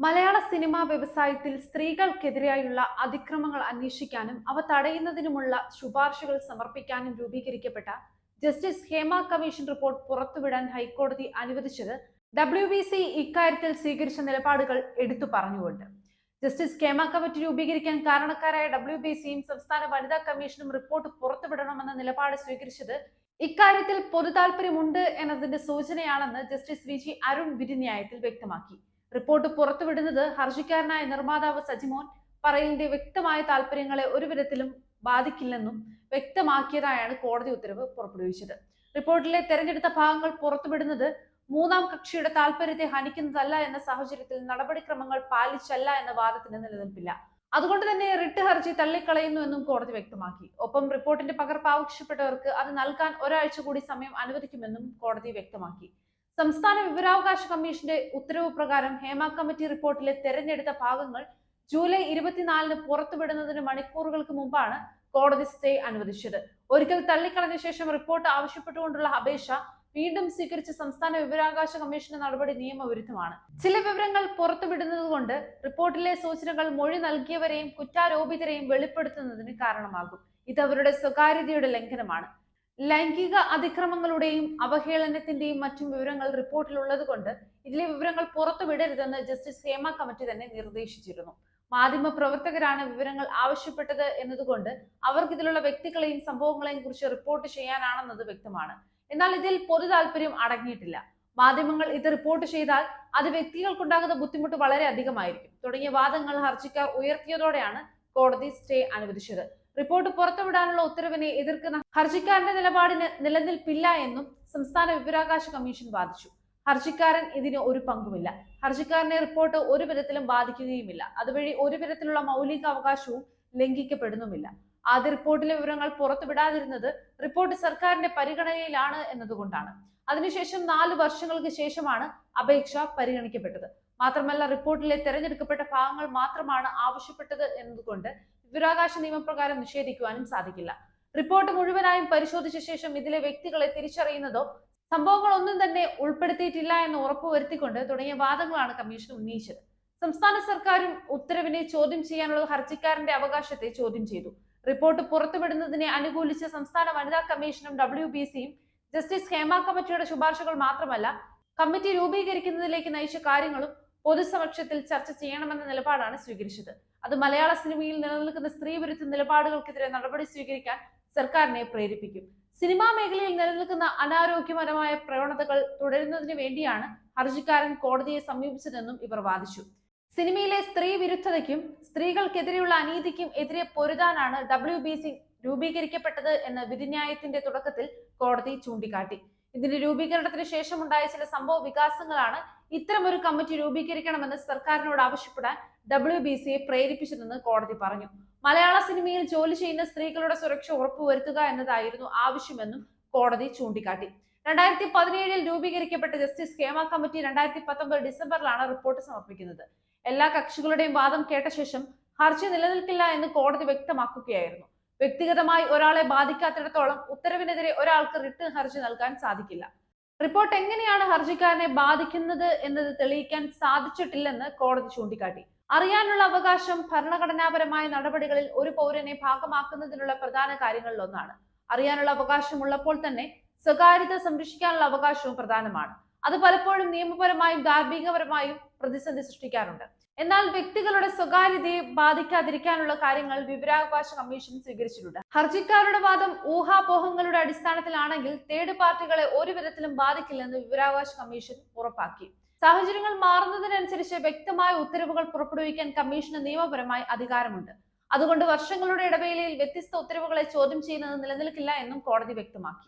മലയാള cinema വ്യവസായത്തിൽ സ്ത്രീകൾക്കെതിരായുള്ള അതിക്രമങ്ങൾ അന്വേഷിക്കാനും അവ തടയുന്നതിനുമുള്ള ശുപാർശകൾ സമർപ്പിക്കാനും രൂപീകരിക്കപ്പെട്ട ജസ്റ്റിസ് ഹേമ കമ്മീഷൻ റിപ്പോർട്ട് പുറത്തുവിടാൻ ഹൈക്കോടതി അനുവദിച്ചത് WBC ഇക്കാര്യത്തിൽ സ്വീകരിച്ച നിലപാടുകൾ എടുത്തു പറഞ്ഞുകൊണ്ട് ജസ്റ്റിസ് ഹേമ കമ്മിറ്റി രൂപീകരിക്കാൻ കാരണക്കാരായ WBCയും സംസ്ഥാന വനിതാ കമ്മീഷനും റിപ്പോർട്ട് പുറത്തുവിടണമെന്ന നിലപാട് സ്വീകരിച്ചത് ഇക്കാര്യത്തിൽ പൊതുതാൽപര്യമുണ്ട് എന്നതിന്റെ സൂചനയാണെന്ന് ജസ്റ്റിസ് VG അരുൺ വിധിന്യായത്തിൽ വ്യക്തമാക്കി. റിപ്പോർട്ട് പുറത്തുവിടുന്നത് ഹർജിക്കാരനായ നിർമ്മാതാവ് സജിമോൻ പറയലിന്റെ വ്യക്തമായ താല്പര്യങ്ങളെ ഒരു വിധത്തിലും ബാധിക്കില്ലെന്നും വ്യക്തമാക്കിയതായാണ് കോടതി ഉത്തരവ് പുറപ്പെടുവിച്ചത്. റിപ്പോർട്ടിലെ തെരഞ്ഞെടുത്ത ഭാഗങ്ങൾ പുറത്തുവിടുന്നത് മൂന്നാം കക്ഷിയുടെ താല്പര്യത്തെ ഹനിക്കുന്നതല്ല എന്ന സാഹചര്യത്തിൽ നടപടിക്രമങ്ങൾ പാലിച്ചല്ല എന്ന വാദത്തിന് നിലനിൽപ്പില്ല. അതുകൊണ്ട് തന്നെ റിട്ട് ഹർജി തള്ളിക്കളയുന്നുവെന്നും കോടതി വ്യക്തമാക്കി. ഒപ്പം റിപ്പോർട്ടിന്റെ പകർപ്പ് ആവശ്യപ്പെട്ടവർക്ക് അത് നൽകാൻ ഒരാഴ്ച കൂടി സമയം അനുവദിക്കുമെന്നും കോടതി വ്യക്തമാക്കി. സംസ്ഥാന വിവരാവകാശ കമ്മീഷന്റെ ഉത്തരവ് പ്രകാരം ഹേമ കമ്മിറ്റി റിപ്പോർട്ടിലെ തെരഞ്ഞെടുത്ത ഭാഗങ്ങൾ ജൂലൈ 24-ന് പുറത്തുവിടുന്നതിന് മണിക്കൂറുകൾക്ക് മുമ്പാണ് കോടതി സ്റ്റേ അനുവദിച്ചത്. ഒരിക്കൽ തള്ളിക്കളഞ്ഞ ശേഷം റിപ്പോർട്ട് ആവശ്യപ്പെട്ടുകൊണ്ടുള്ള അപേക്ഷ വീണ്ടും സ്വീകരിച്ച സംസ്ഥാന വിവരാവകാശ കമ്മീഷന്റെ നടപടി നിയമവിരുദ്ധമാണ്. ചില വിവരങ്ങൾ പുറത്തുവിടുന്നത് കൊണ്ട് റിപ്പോർട്ടിലെ സൂചനകൾ മൊഴി നൽകിയവരെയും കുറ്റാരോപിതരെയും വെളിപ്പെടുത്തുന്നതിന് കാരണമാകും. ഇത് അവരുടെ സ്വകാര്യതയുടെ ലംഘനമാണ്. ലൈംഗിക അതിക്രമങ്ങളുടെയും അവഹേളനത്തിന്റെയും മറ്റും വിവരങ്ങൾ റിപ്പോർട്ടിലുള്ളത് കൊണ്ട് ഇതിലെ വിവരങ്ങൾ പുറത്തുവിടരുതെന്ന് ജസ്റ്റിസ് ഹേമ കമ്മിറ്റി തന്നെ നിർദ്ദേശിച്ചിരുന്നു. മാധ്യമ പ്രവർത്തകരാണ് വിവരങ്ങൾ ആവശ്യപ്പെട്ടത് എന്നതുകൊണ്ട് അവർക്ക് ഇതിലുള്ള വ്യക്തികളെയും സംഭവങ്ങളെയും കുറിച്ച് റിപ്പോർട്ട് ചെയ്യാനാണെന്നത് വ്യക്തമാണ്. എന്നാൽ ഇതിൽ പൊതു താല്പര്യം അടങ്ങിയിട്ടില്ല. മാധ്യമങ്ങൾ ഇത് റിപ്പോർട്ട് ചെയ്താൽ അത് വ്യക്തികൾക്കുണ്ടാകുന്ന ബുദ്ധിമുട്ട് വളരെ അധികമായിരിക്കും തുടങ്ങിയ വാദങ്ങൾ ഹർജിക്കാർ ഉയർത്തിയതോടെയാണ് കോടതി സ്റ്റേ അനുവദിച്ചത്. റിപ്പോർട്ട് പുറത്തുവിടാനുള്ള ഉത്തരവിനെ എതിർക്കുന്ന ഹർജിക്കാരന്റെ നിലപാടിന് നിലനിൽപ്പില്ല എന്നും സംസ്ഥാന വിവരാവകാശ കമ്മീഷൻ വാദിച്ചു. ഹർജിക്കാരൻ ഇതിന് ഒരു പങ്കുമില്ല. ഹർജിക്കാരനെ റിപ്പോർട്ട് ഒരു വിധത്തിലും ബാധിക്കുകയുമില്ല. അതുവഴി ഒരു വിധത്തിലുള്ള മൗലിക അവകാശവും ലംഘിക്കപ്പെടുന്നുമില്ല. ആദ്യ റിപ്പോർട്ടിലെ വിവരങ്ങൾ പുറത്തുവിടാതിരുന്നത് റിപ്പോർട്ട് സർക്കാരിന്റെ പരിഗണനയിലാണ് എന്നതുകൊണ്ടാണ്. അതിനുശേഷം 4 വർഷങ്ങൾക്ക് ശേഷമാണ് അപേക്ഷ പരിഗണിക്കപ്പെട്ടത്. മാത്രമല്ല റിപ്പോർട്ടിലെ തെരഞ്ഞെടുക്കപ്പെട്ട ഭാഗങ്ങൾ മാത്രമാണ് ആവശ്യപ്പെട്ടത് എന്നതുകൊണ്ട് വിവരാവകാശ നിയമപ്രകാരം നിഷേധിക്കുവാനും സാധിക്കില്ല. റിപ്പോർട്ട് മുഴുവനായും പരിശോധിച്ച ശേഷം ഇതിലെ വ്യക്തികളെ തിരിച്ചറിയുന്നതോ സംഭവങ്ങളൊന്നും തന്നെ ഉൾപ്പെടുത്തിയിട്ടില്ല എന്ന് ഉറപ്പുവരുത്തിക്കൊണ്ട് തുടങ്ങിയ വാദങ്ങളാണ് കമ്മീഷൻ ഉന്നയിച്ചത്. സംസ്ഥാന സർക്കാരും ഉത്തരവിനെ ചോദ്യം ചെയ്യാനുള്ള ഹർജിക്കാരന്റെ അവകാശത്തെ ചോദ്യം ചെയ്തു. റിപ്പോർട്ട് പുറത്തുവിടുന്നതിനെ അനുകൂലിച്ച് സംസ്ഥാന വനിതാ കമ്മീഷനും WBCയും ജസ്റ്റിസ് ഹേമ കമ്മിറ്റിയുടെ ശുപാർശകൾ മാത്രമല്ല കമ്മിറ്റി രൂപീകരിക്കുന്നതിലേക്ക് നയിച്ച കാര്യങ്ങളും പൊതുസമക്ഷത്തിൽ ചർച്ച ചെയ്യണമെന്ന നിലപാടാണ് സ്വീകരിച്ചത്. അത് മലയാള സിനിമയിൽ നിലനിൽക്കുന്ന സ്ത്രീ വിരുദ്ധ നിലപാടുകൾക്കെതിരെ നടപടി സ്വീകരിക്കാൻ സർക്കാരിനെ പ്രേരിപ്പിക്കും. സിനിമാ മേഖലയിൽ നിലനിൽക്കുന്ന അനാരോഗ്യപരമായ പ്രവണതകൾ തുടരുന്നതിന് വേണ്ടിയാണ് ഹർജിക്കാരൻ കോടതിയെ സമീപിച്ചതെന്നും ഇവർ വാദിച്ചു. സിനിമയിലെ സ്ത്രീ വിരുദ്ധതയ്ക്കും സ്ത്രീകൾക്കെതിരെയുള്ള അനീതിക്കും എതിരെ പൊരുതാനാണ് WBC രൂപീകരിക്കപ്പെട്ടത് എന്ന വിധിന്യായത്തിന്റെ തുടക്കത്തിൽ കോടതി ചൂണ്ടിക്കാട്ടി. ഇതിന്റെ രൂപീകരണത്തിന് ശേഷമുണ്ടായ ചില സംഭവ വികാസങ്ങളാണ് ഇത്തരമൊരു കമ്മിറ്റി രൂപീകരിക്കണമെന്ന് സർക്കാരിനോട് ആവശ്യപ്പെടാൻ WBCയെ പ്രേരിപ്പിച്ചതെന്ന് കോടതി പറഞ്ഞു. മലയാള സിനിമയിൽ ജോലി ചെയ്യുന്ന സ്ത്രീകളുടെ സുരക്ഷ ഉറപ്പുവരുത്തുക എന്നതായിരുന്നു ആവശ്യമെന്നും കോടതി ചൂണ്ടിക്കാട്ടി. 2017-ൽ രൂപീകരിക്കപ്പെട്ട ജസ്റ്റിസ് ഹേമ കമ്മിറ്റി 2019 ഡിസംബറിലാണ് റിപ്പോർട്ട് സമർപ്പിക്കുന്നത്. എല്ലാ കക്ഷികളുടെയും വാദം കേട്ട ശേഷം ഹർജി നിലനിൽക്കില്ല എന്ന് കോടതി വ്യക്തമാക്കുകയായിരുന്നു. വ്യക്തിഗതമായി ഒരാളെ ബാധിക്കാത്തിടത്തോളം ഉത്തരവിനെതിരെ ഒരാൾക്ക് റിട്ട് ഹർജി നൽകാൻ സാധിക്കില്ല. റിപ്പോർട്ട് എങ്ങനെയാണ് ഹർജിക്കാരനെ ബാധിക്കുന്നത് എന്നത് തെളിയിക്കാൻ സാധിച്ചിട്ടില്ലെന്ന് കോടതി ചൂണ്ടിക്കാട്ടി. അറിയാനുള്ള അവകാശം ഭരണഘടനാപരമായ നടപടികളിൽ ഒരു പൗരനെ ഭാഗമാക്കുന്നതിനുള്ള പ്രധാന കാര്യങ്ങളിലൊന്നാണ്. അറിയാനുള്ള അവകാശം ഉള്ളപ്പോൾ തന്നെ സ്വകാര്യത സംരക്ഷിക്കാനുള്ള അവകാശവും പ്രധാനമാണ്. അത് പലപ്പോഴും നിയമപരമായും ധാർമ്മികപരമായും പ്രതിസന്ധി സൃഷ്ടിക്കാറുണ്ട്. എന്നാൽ വ്യക്തികളുടെ സ്വകാര്യതയെ ബാധിക്കാതിരിക്കാനുള്ള കാര്യങ്ങൾ വിവരാവകാശ കമ്മീഷൻ സ്വീകരിച്ചിട്ടുണ്ട്. ഹർജിക്കാരുടെ വാദം ഊഹാപോഹങ്ങളുടെ അടിസ്ഥാനത്തിലാണെങ്കിൽ തേർഡ് പാർട്ടികളെ ഒരു വിധത്തിലും ബാധിക്കില്ലെന്ന് വിവരാവകാശ കമ്മീഷൻ ഉറപ്പാക്കി. സാഹചര്യങ്ങൾ മാറുന്നതിനനുസരിച്ച് വ്യക്തമായ ഉത്തരവുകൾ പുറപ്പെടുവിക്കാൻ കമ്മീഷന് നിയമപരമായി അധികാരമുണ്ട്. അതുകൊണ്ട് വർഷങ്ങളുടെ ഇടവേളയിൽ വ്യത്യസ്ത ഉത്തരവുകളെ ചോദ്യം ചെയ്യുന്നത് നിലനിൽക്കില്ല എന്നും കോടതി വ്യക്തമാക്കി.